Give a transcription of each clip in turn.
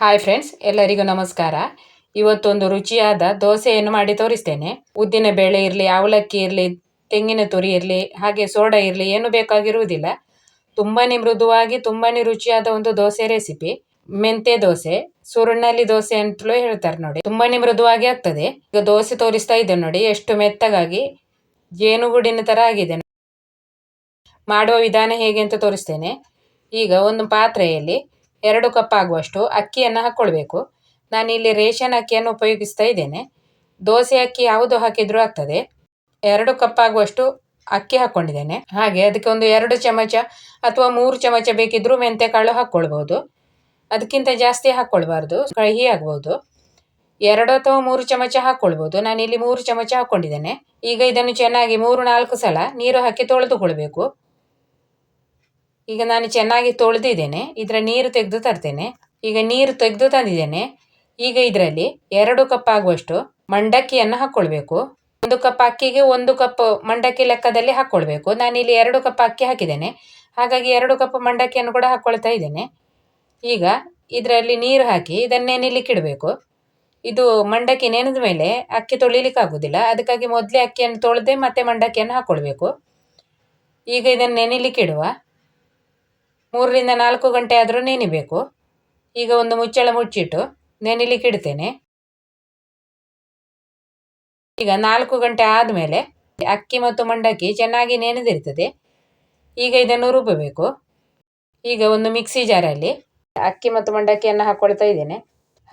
Hi friends, ಎಲ್ಲರಿಗೂ ನಮಸ್ಕಾರ. ಇವತ್ತೊಂದು ರುಚಿಯಾದ ದೋಸೆಯನ್ನು ಮಾಡಿ ತೋರಿಸ್ತೇನೆ. ಉದ್ದಿನ ಬೇಳೆ ಇರಲಿ, ಅವಲಕ್ಕಿ ಇರಲಿ, ತೆಂಗಿನ ತುರಿ ಇರಲಿ, ಹಾಗೆ ಸೋಡಾ ಇರಲಿ, ಏನು ಬೇಕಾಗಿರುವುದಿಲ್ಲ. ತುಂಬಾನೇ ಮೃದುವಾಗಿ ತುಂಬಾನೇ ರುಚಿಯಾದ ಒಂದು ದೋಸೆ ರೆಸಿಪಿ. ಮೆಂತೆ ದೋಸೆ, ಸುರುಣ್ಣಲ್ಲಿ ದೋಸೆ ಅಂತಲೂ ಹೇಳ್ತಾರೆ ನೋಡಿ. ತುಂಬಾನೇ ಮೃದುವಾಗಿ ಆಗ್ತದೆ. ಈಗ ದೋಸೆ ತೋರಿಸ್ತಾ ಇದ್ದೇನೆ ನೋಡಿ, ಎಷ್ಟು ಮೆತ್ತಗಾಗಿ ಜೇನುಗೂಡಿನ ತರ ಆಗಿದೆ. ಮಾಡುವ ವಿಧಾನ ಹೇಗೆ ಅಂತ ತೋರಿಸ್ತೇನೆ. ಈಗ ಒಂದು ಪಾತ್ರೆಯಲ್ಲಿ 2 ಕಪ್ ಆಗುವಷ್ಟು ಅಕ್ಕಿಯನ್ನು ಹಾಕ್ಕೊಳ್ಬೇಕು. ನಾನಿಲ್ಲಿ ರೇಷನ್ ಅಕ್ಕಿಯನ್ನು ಉಪಯೋಗಿಸ್ತಾ ಇದ್ದೇನೆ. ದೋಸೆ ಅಕ್ಕಿ ಯಾವುದು ಹಾಕಿದ್ರೂ ಆಗ್ತದೆ. 2 ಕಪ್ ಆಗುವಷ್ಟು ಅಕ್ಕಿ ಹಾಕ್ಕೊಂಡಿದ್ದೇನೆ. ಹಾಗೆ ಅದಕ್ಕೆ ಒಂದು 2 ಚಮಚ ಅಥವಾ 3 ಚಮಚ ಬೇಕಿದ್ರೂ ಮೆಂತೆ ಕಾಳು ಹಾಕ್ಕೊಳ್ಬಹುದು. ಅದಕ್ಕಿಂತ ಜಾಸ್ತಿ ಹಾಕ್ಕೊಳ್ಬಾರ್ದು, ಕಹಿ ಆಗ್ಬೋದು. 2 ಅಥವಾ 3 ಚಮಚ ಹಾಕ್ಕೊಳ್ಬೋದು. ನಾನಿಲ್ಲಿ 3 ಚಮಚ ಹಾಕ್ಕೊಂಡಿದ್ದೇನೆ. ಈಗ ಇದನ್ನು ಚೆನ್ನಾಗಿ 3-4 ಸಲ ನೀರು ಹಾಕಿ ತೊಳೆದುಕೊಳ್ಬೇಕು. ಈಗ ನಾನು ಚೆನ್ನಾಗಿ ತೊಳೆದಿದ್ದೇನೆ. ಇದರ ನೀರು ತೆಗೆದು ತರ್ತೇನೆ. ಈಗ ನೀರು ತೆಗೆದು ತಂದಿದ್ದೇನೆ. ಈಗ ಇದರಲ್ಲಿ 2 ಕಪ್ ಆಗುವಷ್ಟು ಮಂಡಕ್ಕಿಯನ್ನು ಹಾಕ್ಕೊಳ್ಬೇಕು. 1 ಕಪ್ ಅಕ್ಕಿಗೆ 1 ಕಪ್ ಮಂಡಕ್ಕಿ ಲೆಕ್ಕದಲ್ಲಿ ಹಾಕ್ಕೊಳ್ಬೇಕು. ನಾನಿಲ್ಲಿ 2 ಕಪ್ ಅಕ್ಕಿ ಹಾಕಿದ್ದೇನೆ, ಹಾಗಾಗಿ 2 ಕಪ್ ಮಂಡಕ್ಕಿಯನ್ನು ಕೂಡ ಹಾಕ್ಕೊಳ್ತಾ ಇದ್ದೇನೆ. ಈಗ ಇದರಲ್ಲಿ ನೀರು ಹಾಕಿ ಇದನ್ನು ನೆನೆಲಿಕ್ಕೆ ಇಡಬೇಕು. ಇದು ಮಂಡಕ್ಕಿ ನೆನೆದ ಮೇಲೆ ಅಕ್ಕಿ ತೊಳಿಲಿಕ್ಕೆ ಆಗುದಿಲ್ಲ, ಅದಕ್ಕಾಗಿ ಮೊದಲೇ ಅಕ್ಕಿಯನ್ನು ತೊಳೆದೇ ಮತ್ತೆ ಮಂಡಕ್ಕಿಯನ್ನು ಹಾಕ್ಕೊಳ್ಬೇಕು. ಈಗ ಇದನ್ನು ನೆನೆಲಿಕ್ಕೆ ಇಡುವ. 3-4 ಗಂಟೆ ಆದರೂ ನೆನಿಬೇಕು. ಈಗ ಒಂದು ಮುಚ್ಚಳ ಮುಚ್ಚಿಟ್ಟು ನೆನೆಲಿಕ್ಕೆ ಇಡ್ತೇನೆ. ಈಗ 4 ಗಂಟೆ ಆದಮೇಲೆ ಅಕ್ಕಿ ಮತ್ತು ಮಂಡಕ್ಕಿ ಚೆನ್ನಾಗಿ ನೆನೆದಿರ್ತದೆ. ಈಗ ಇದನ್ನು ರುಬ್ಬಬೇಕು. ಈಗ ಒಂದು ಮಿಕ್ಸಿ ಜಾರಲ್ಲಿ ಅಕ್ಕಿ ಮತ್ತು ಮಂಡಕ್ಕಿಯನ್ನು ಹಾಕ್ಕೊಳ್ತಾ ಇದ್ದೇನೆ.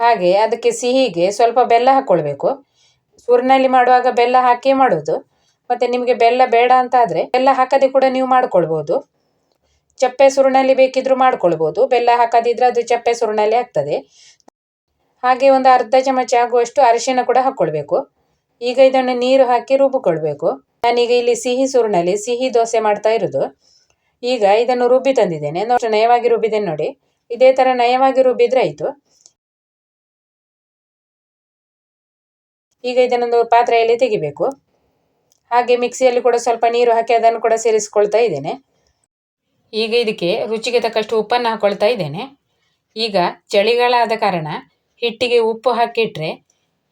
ಹಾಗೆ ಅದಕ್ಕೆ ಸಿಹಿಗೆ ಸ್ವಲ್ಪ ಬೆಲ್ಲ ಹಾಕ್ಕೊಳ್ಬೇಕು. ಸುರ್ನಲ್ಲಿ ಮಾಡುವಾಗ ಬೆಲ್ಲ ಹಾಕಿ ಮಾಡೋದು. ಮತ್ತು ನಿಮಗೆ ಬೆಲ್ಲ ಬೇಡ ಅಂತ ಆದರೆ ಬೆಲ್ಲ ಹಾಕದೆ ಕೂಡ ನೀವು ಮಾಡ್ಕೊಳ್ಬೋದು. ಚಪ್ಪೆ ಸುರುಣಲ್ಲಿ ಬೇಕಿದ್ರೂ ಮಾಡ್ಕೊಳ್ಬೋದು. ಬೆಲ್ಲ ಹಾಕದಿದ್ರೆ ಅದು ಚಪ್ಪೆ ಸುರುಣಲ್ಲಿ ಆಗ್ತದೆ. ಹಾಗೆ ಒಂದು ಅರ್ಧ ಚಮಚ ಆಗುವಷ್ಟು ಅರಿಶಿನ ಕೂಡ ಹಾಕ್ಕೊಳ್ಬೇಕು. ಈಗ ಇದನ್ನು ನೀರು ಹಾಕಿ ರುಬ್ಬಿಕೊಳ್ಬೇಕು. ನಾನೀಗ ಇಲ್ಲಿ ಸಿಹಿ ಸುರುಣಲ್ಲಿ ಸಿಹಿ ದೋಸೆ ಮಾಡ್ತಾ ಇರೋದು. ಈಗ ಇದನ್ನು ರುಬ್ಬಿ ತಂದಿದ್ದೇನೆ. ನಯವಾಗಿ ರುಬ್ಬಿದ್ದೇನೆ ನೋಡಿ. ಇದೇ ಥರ ನಯವಾಗಿ ರುಬ್ಬಿದ್ರೆ ಆಯಿತು. ಈಗ ಇದನ್ನೊಂದು ಪಾತ್ರೆಯಲ್ಲಿ ತೆಗಿಬೇಕು. ಹಾಗೆ ಮಿಕ್ಸಿಯಲ್ಲಿ ಕೂಡ ಸ್ವಲ್ಪ ನೀರು ಹಾಕಿ ಅದನ್ನು ಕೂಡ ಸೇರಿಸ್ಕೊಳ್ತಾ ಇದ್ದೇನೆ. ಈಗ ಇದಕ್ಕೆ ರುಚಿಗೆ ತಕ್ಕಷ್ಟು ಉಪ್ಪನ್ನು ಹಾಕ್ಕೊಳ್ತಾ ಇದ್ದೇನೆ. ಈಗ ಚಳಿಗಾಲ ಆದ ಕಾರಣ ಹಿಟ್ಟಿಗೆ ಉಪ್ಪು ಹಾಕಿಟ್ರೆ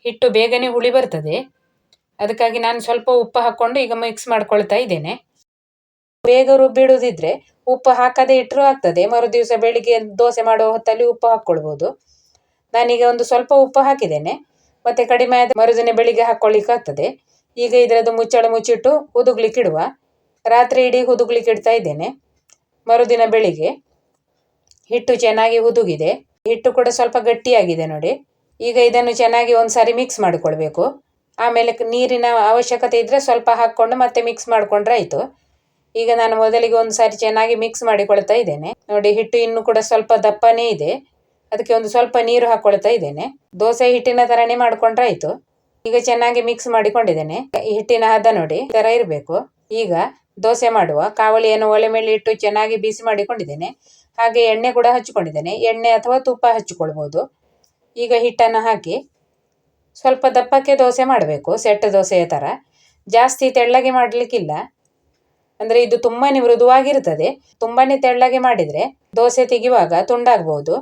ಹಿಟ್ಟು ಬೇಗನೆ ಹುಳಿ ಬರ್ತದೆ. ಅದಕ್ಕಾಗಿ ನಾನು ಸ್ವಲ್ಪ ಉಪ್ಪು ಹಾಕ್ಕೊಂಡು ಈಗ ಮಿಕ್ಸ್ ಮಾಡ್ಕೊಳ್ತಾ ಇದ್ದೇನೆ. ಬೇಗ ರುಬ್ಬಿಡುವುದಿದ್ರೆ ಉಪ್ಪು ಹಾಕದೇ ಇಟ್ಟರೂ ಆಗ್ತದೆ. ಮರುದಿವಸ ಬೆಳಿಗ್ಗೆ ದೋಸೆ ಮಾಡುವ ಹೊತ್ತಲ್ಲಿ ಉಪ್ಪು ಹಾಕ್ಕೊಳ್ಬೋದು. ನಾನೀಗ ಒಂದು ಸ್ವಲ್ಪ ಉಪ್ಪು ಹಾಕಿದ್ದೇನೆ. ಮತ್ತೆ ಕಡಿಮೆ ಆದ ಮರುದಿನ ಬೆಳಿಗ್ಗೆ ಹಾಕ್ಕೊಳ್ಳಿಕ್ಕೆ ಆಗ್ತದೆ. ಈಗ ಇದರದ್ದು ಮುಚ್ಚಳ ಮುಚ್ಚಿಟ್ಟು ಹುದುಗ್ಲಿಕ್ಕೆ ಇಡುವ. ರಾತ್ರಿ ಇಡೀ ಹುದುಗ್ಲಿಕ್ಕೆ ಇಡ್ತಾ ಇದ್ದೇನೆ. ಮರುದಿನ ಬೆಳಿಗ್ಗೆ ಹಿಟ್ಟು ಚೆನ್ನಾಗಿ ಹುದುಗಿದೆ. ಹಿಟ್ಟು ಕೂಡ ಸ್ವಲ್ಪ ಗಟ್ಟಿಯಾಗಿದೆ ನೋಡಿ. ಈಗ ಇದನ್ನು ಚೆನ್ನಾಗಿ ಒಂದ್ಸಾರಿ ಮಿಕ್ಸ್ ಮಾಡಿಕೊಳ್ಬೇಕು. ಆಮೇಲೆ ನೀರಿನ ಅವಶ್ಯಕತೆ ಇದ್ರೆ ಸ್ವಲ್ಪ ಹಾಕ್ಕೊಂಡು ಮತ್ತೆ ಮಿಕ್ಸ್ ಮಾಡಿಕೊಂಡ್ರೆ ಆಯಿತು. ಈಗ ನಾನು ಮೊದಲಿಗೆ ಒಂದ್ಸಾರಿ ಚೆನ್ನಾಗಿ ಮಿಕ್ಸ್ ಮಾಡಿಕೊಳ್ತಾ ಇದ್ದೇನೆ ನೋಡಿ. ಹಿಟ್ಟು ಇನ್ನೂ ಕೂಡ ಸ್ವಲ್ಪ ದಪ್ಪನೇ ಇದೆ, ಅದಕ್ಕೆ ಒಂದು ಸ್ವಲ್ಪ ನೀರು ಹಾಕ್ಕೊಳ್ತಾ ಇದ್ದೇನೆ. ದೋಸೆ ಹಿಟ್ಟಿನ ಥರನೇ ಮಾಡ್ಕೊಂಡ್ರೆ ಆಯಿತು. ಈಗ ಚೆನ್ನಾಗಿ ಮಿಕ್ಸ್ ಮಾಡಿಕೊಂಡಿದ್ದೇನೆ. ಈ ಹಿಟ್ಟಿನ ಹದ ನೋಡಿ ಈ ಥರ ಇರಬೇಕು. ಈಗ ದೋಸೆ ಮಾಡುವ ಕಾವಲಿಯನ್ನು ಒಲೆ ಮೇಲೆ ಇಟ್ಟು ಚೆನ್ನಾಗಿ ಬಿಸಿ ಮಾಡಿಕೊಂಡಿದ್ದೇನೆ. ಹಾಗೆ ಎಣ್ಣೆ ಕೂಡ ಹಚ್ಚಿಕೊಂಡಿದ್ದೇನೆ. ಎಣ್ಣೆ ಅಥವಾ ತುಪ್ಪ ಹಚ್ಚಿಕೊಳ್ಬೋದು. ಈಗ ಹಿಟ್ಟನ್ನು ಹಾಕಿ ಸ್ವಲ್ಪ ದಪ್ಪಕ್ಕೆ ದೋಸೆ ಮಾಡಬೇಕು, ಸೆಟ್ ದೋಸೆಯ ಥರ. ಜಾಸ್ತಿ ತೆಳ್ಳಗೆ ಮಾಡಲಿಕ್ಕಿಲ್ಲ, ಅಂದರೆ ಇದು ತುಂಬಾ ಮೃದುವಾಗಿರ್ತದೆ. ತುಂಬಾ ತೆಳ್ಳಗೆ ಮಾಡಿದರೆ ದೋಸೆ ತೆಗೆಯುವಾಗ ತುಂಡಾಗ್ಬೋದು.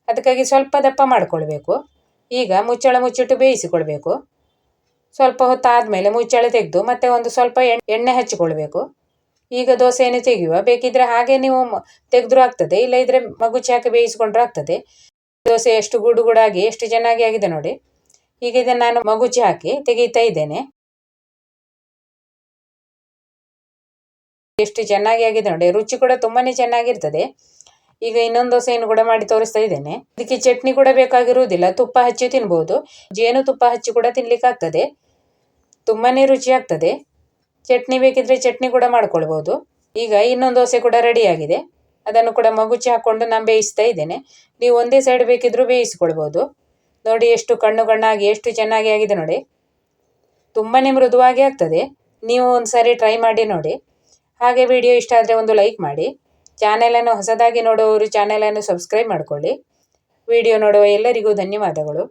ಅದಕ್ಕಾಗಿ ಸ್ವಲ್ಪ ದಪ್ಪ ಮಾಡಿಕೊಳ್ಬೇಕು. ಈಗ ಮುಚ್ಚಳ ಮುಚ್ಚಿಟ್ಟು ಬೇಯಿಸಿಕೊಳ್ಬೇಕು. ಸ್ವಲ್ಪ ಹೊತ್ತಾದಮೇಲೆ ಮುಚ್ಚಳ ತೆಗೆದು ಮತ್ತೆ ಒಂದು ಸ್ವಲ್ಪ ಎಣ್ಣೆ ಹಚ್ಚಿಕೊಳ್ಬೇಕು. ಈಗ ದೋಸೆಯನ್ನು ತೆಗೆಯುವ. ಬೇಕಿದ್ರೆ ಹಾಗೆ ನೀವು ತೆಗೆದ್ರೂ ಆಗ್ತದೆ, ಇಲ್ಲ ಇದ್ರೆ ಮಗುಚಿ ಹಾಕಿ ಬೇಯಿಸ್ಕೊಂಡ್ರೂ ಆಗ್ತದೆ. ದೋಸೆ ಎಷ್ಟು ಗುಡುಗುಡಾಗಿ ಎಷ್ಟು ಚೆನ್ನಾಗಿ ಆಗಿದೆ ನೋಡಿ. ಈಗ ಇದನ್ನು ನಾನು ಮಗುಚಿ ಹಾಕಿ ತೆಗೀತಾ ಇದ್ದೇನೆ. ಎಷ್ಟು ಚೆನ್ನಾಗಿ ಆಗಿದೆ ನೋಡಿ. ರುಚಿ ಕೂಡ ತುಂಬಾನೇ ಚೆನ್ನಾಗಿರ್ತದೆ. ಈಗ ಇನ್ನೊಂದು ದೋಸೆಯನ್ನು ಕೂಡ ಮಾಡಿ ತೋರಿಸ್ತಾ ಇದ್ದೇನೆ. ಇದಕ್ಕೆ ಚಟ್ನಿ ಕೂಡ ಬೇಕಾಗಿರುವುದಿಲ್ಲ, ತುಪ್ಪ ಹಚ್ಚಿ ತಿನ್ಬೋದು. ಜೇನು ತುಪ್ಪ ಹಚ್ಚಿ ಕೂಡ ತಿನ್ಲಿಕ್ಕೆ ಆಗ್ತದೆ. ತುಂಬಾನೇ ರುಚಿ ಆಗ್ತದೆ. ಚಟ್ನಿ ಬೇಕಿದ್ರೆ ಚಟ್ನಿ ಕೂಡ ಮಾಡ್ಕೊಳ್ಬೋದು. ಈಗ ಇನ್ನೊಂದು ದೋಸೆ ಕೂಡ ರೆಡಿ ಆಗಿದೆ. ಅದನ್ನು ಕೂಡ ಮಗುಚಿ ಹಾಕ್ಕೊಂಡು ನಾನು ಬೇಯಿಸ್ತಾ ಇದ್ದೇನೆ. ನೀವು ಒಂದೇ ಸೈಡ್ ಬೇಕಿದ್ರೂ ಬೇಯಿಸ್ಕೊಳ್ಬೋದು. ನೋಡಿ ಎಷ್ಟು ಕಣ್ಣಾಗಿ ಎಷ್ಟು ಚೆನ್ನಾಗಿ ಆಗಿದೆ ನೋಡಿ. ತುಂಬಾನೇ ಮೃದುವಾಗಿ ಆಗ್ತದೆ. ನೀವು ಒಂದ್ಸಾರಿ ಟ್ರೈ ಮಾಡಿ ನೋಡಿ. ಹಾಗೆ ವಿಡಿಯೋ ಇಷ್ಟ ಆದರೆ ಒಂದು ಲೈಕ್ ಮಾಡಿ. ಚಾನೆಲನ್ನು ಹೊಸದಾಗಿ ನೋಡುವವರು ಚಾನೆಲನ್ನು ಸಬ್ಸ್ಕ್ರೈಬ್ ಮಾಡಿಕೊಳ್ಳಿ. ವಿಡಿಯೋ ನೋಡುವ ಎಲ್ಲರಿಗೂ ಧನ್ಯವಾದಗಳು.